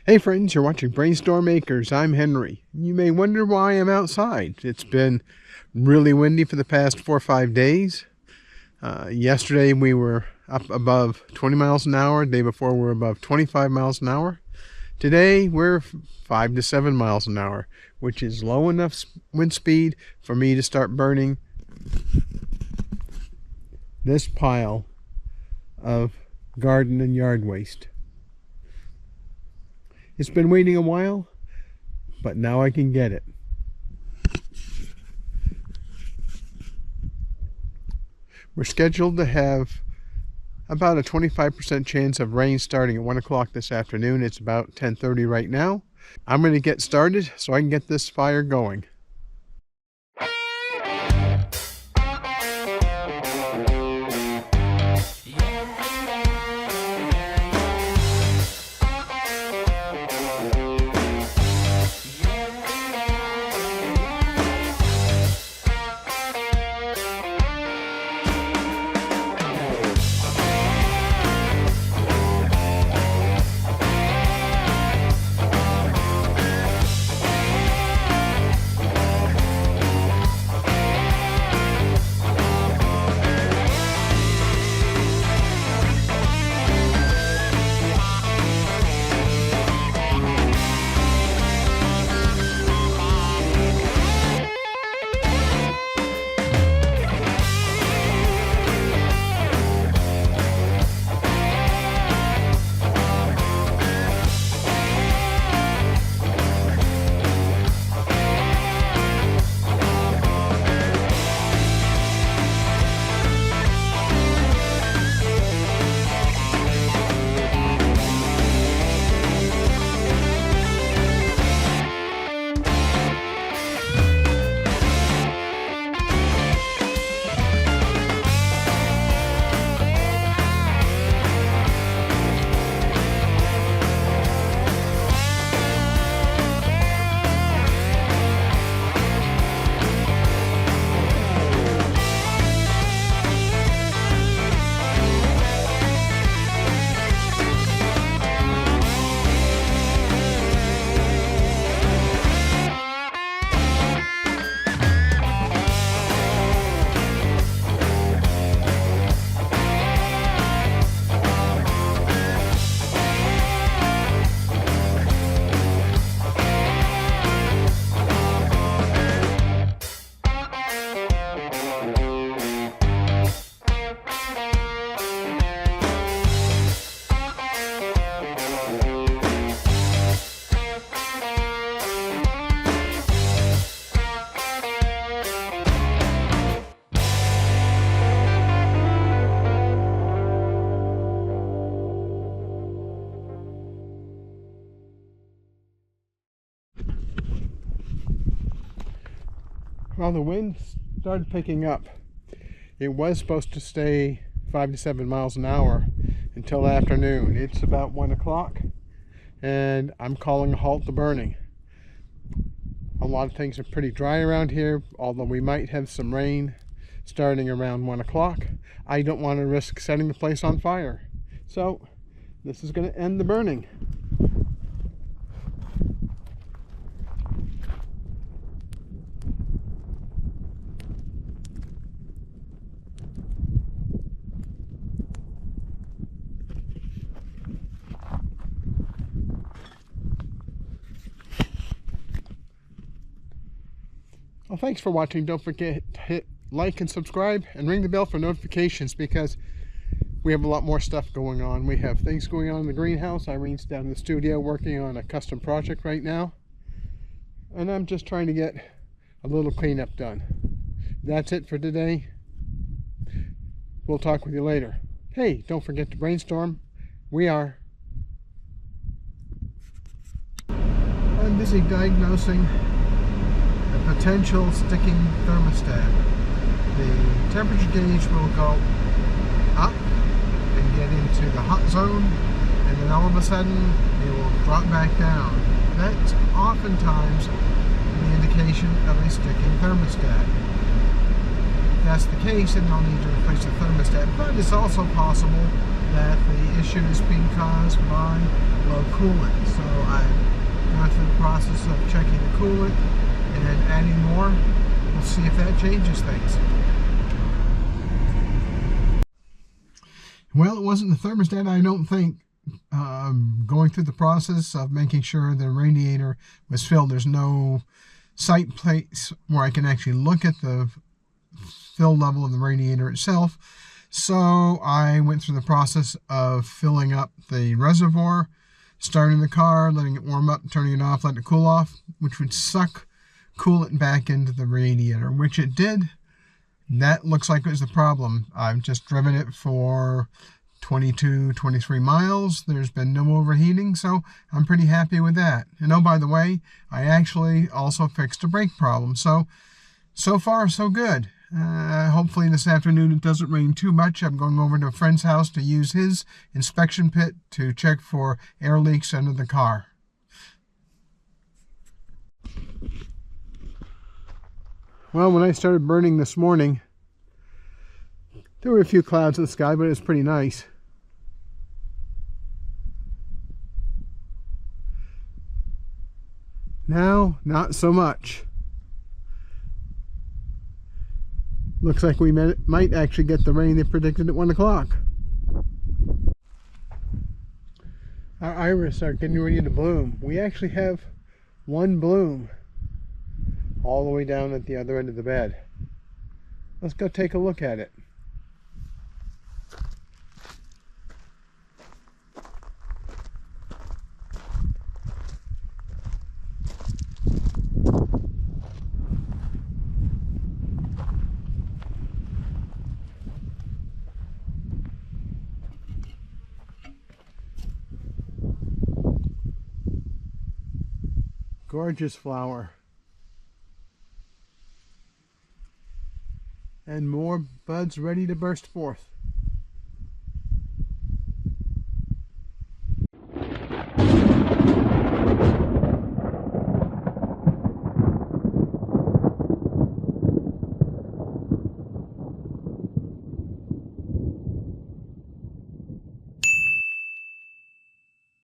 Hey friends, you're watching BrainStorm Acres. I'm Henry. You may wonder why I'm outside. It's been really windy for the past 4 or 5 days. Yesterday we were up above 20 miles an hour. The day before we were above 25 miles an hour. Today we're 5 to 7 miles an hour, which is low enough wind speed for me to start burning this pile of garden and yard waste. It's been waiting a while, but now I can get it. We're scheduled to have about a 25% chance of rain starting at 1 o'clock this afternoon. It's about 10:30 right now. I'm going to get started so I can get this fire going. Well, the wind started picking up. It was supposed to stay 5 to 7 miles an hour until afternoon. It's about 1 o'clock and I'm calling a halt to burning. A lot of things are pretty dry around here, although we might have some rain starting around 1 o'clock. I don't want to risk setting the place on fire. So this is going to end the burning. Well, thanks for watching. Don't forget to hit like and subscribe and ring the bell for notifications because we have a lot more stuff going on. We have things going on in the greenhouse. Irene's down in the studio working on a custom project right now. And I'm just trying to get a little cleanup done. That's it for today. We'll talk with you later. Hey, don't forget to brainstorm. We are. I'm busy diagnosing a potential sticking thermostat. The temperature gauge will go up and get into the hot zone, and then all of a sudden it will drop back down. That's oftentimes the indication of a sticking thermostat. If that's the case, then I'll need to replace the thermostat, but it's also possible that the issue is being caused by low coolant. So I went through the process of checking the coolant and then adding more. We'll see if that changes things. Well, it wasn't the thermostat, I don't think. Going through the process of making sure the radiator was filled. There's no sight place where I can actually look at the fill level of the radiator itself. So I went through the process of filling up the reservoir, starting the car, letting it warm up, turning it off, letting it cool off, which would suck coolant back into the radiator, which it did. That looks like it was the problem. I've just driven it for 22, 23 miles. There's been no overheating, so I'm pretty happy with that. And oh, by the way, I actually also fixed a brake problem. So far, so good. Hopefully this afternoon it doesn't rain too much. I'm going over to a friend's house to use his inspection pit to check for air leaks under the car. Well, when I started burning this morning, there were a few clouds in the sky, but it was pretty nice. Now, not so much. Looks like we might actually get the rain they predicted at 1 o'clock. Our iris are getting ready to bloom. We actually have one bloom all the way down at the other end of the bed. Let's go take a look at it. Gorgeous flower. And more buds ready to burst forth.